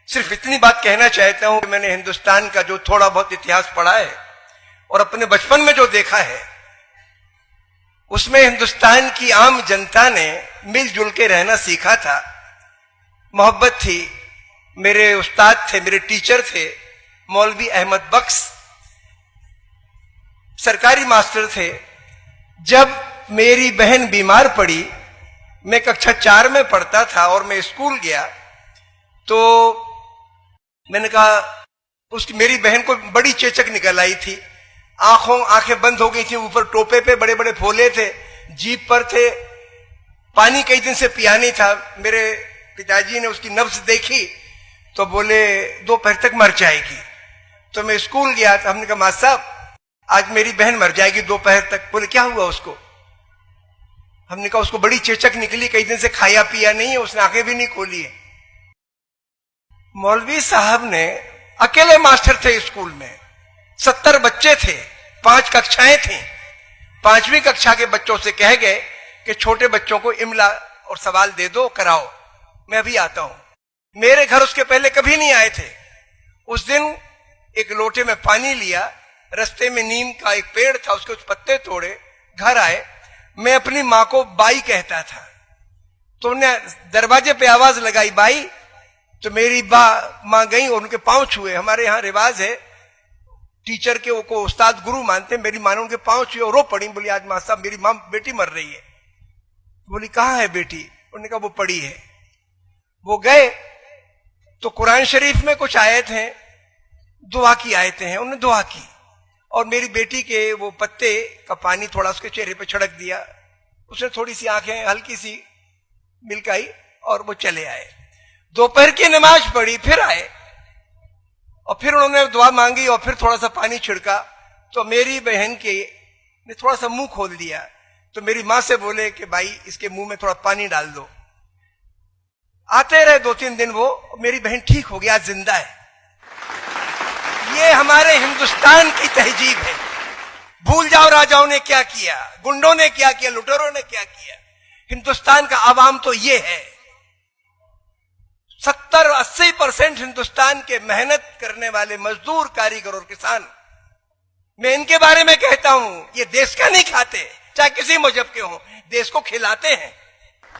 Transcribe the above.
सिर्फ इतनी बात कहना चाहता हूं कि मैंने हिंदुस्तान का जो थोड़ा बहुत इतिहास पढ़ा है और अपने बचपन में जो देखा है, उसमें हिंदुस्तान की आम जनता ने मिलजुल के रहना सीखा था। मोहब्बत थी। मेरे उस्ताद थे, मेरे टीचर थे मौलवी अहमद बख्श, सरकारी मास्टर थे। जब मेरी बहन बीमार पड़ी, मैं कक्षा 4 में पढ़ता था और मैं स्कूल गया, तो मैंने कहा, उसकी मेरी बहन को बड़ी चेचक निकल आई थी, आंखें बंद हो गई थी, ऊपर टोपे पे बड़े बड़े फोले थे, जीप पर थे, पानी कई दिन से पिया नहीं था। मेरे पिताजी ने उसकी नब्ज देखी तो बोले दोपहर तक मर जाएगी। तो मैं स्कूल गया, तो हमने कहा मास्टर साहब आज मेरी बहन मर जाएगी दोपहर तक। बोले क्या हुआ उसको? हमने कहा उसको बड़ी चेचक निकली, कई दिन से खाया पिया नहीं है, उसने आंखें भी नहीं खोली है। मौलवी साहब ने, अकेले मास्टर थे स्कूल में, 70 बच्चे थे, 5 कक्षाएं थी, 5वीं कक्षा के बच्चों से कह गए कि छोटे बच्चों को इमला और सवाल दे दो, कराओ, मैं अभी आता हूं। मेरे घर उसके पहले कभी नहीं आए थे। उस दिन एक लोटे में पानी लिया, रास्ते में नीम का एक पेड़ था, उसके कुछ पत्ते तोड़े, घर आए। मैं अपनी मां को बाई कहता था, तो उन्हें दरवाजे पे आवाज लगाई बाई, तो मेरी मां गई और उनके पांव छुए। हमारे यहां रिवाज है, टीचर के को उस्ताद गुरु मानते। मेरी मां ने उनके पांव छुए और रो पड़ी। बोली आज मां साहब मेरी मां बेटी मर रही है। बोली कहां है बेटी? उन्होंने कहा वो पड़ी है। वो गए तो कुरान शरीफ में कुछ आयत हैं, दुआ की आयतें हैं, उन्होंने दुआ की और मेरी बेटी के वो पत्ते का पानी थोड़ा उसके चेहरे पे छिड़क दिया। उसने थोड़ी सी आंखें हल्की सी मिलकाई और वो चले आए। दोपहर की नमाज पढ़ी, फिर आए और फिर उन्होंने दुआ मांगी और फिर थोड़ा सा पानी छिड़का, तो मेरी बहन के ने थोड़ा सा मुंह खोल दिया। तो मेरी मां से बोले कि भाई इसके मुंह में थोड़ा पानी डाल दो। आते रहे 2-3 दिन, वो मेरी बहन ठीक हो गया, जिंदा है। ये हमारे हिंदुस्तान की तहजीब है। भूल जाओ राजाओं ने क्या किया, गुंडों ने क्या किया, लुटेरों ने क्या किया। हिंदुस्तान का आवाम तो ये है। 70-80% हिंदुस्तान के मेहनत करने वाले मजदूर, कारीगर और किसान, मैं इनके बारे में कहता हूं, ये देश का नहीं खाते, चाहे किसी मजहब के हों, देश को खिलाते हैं।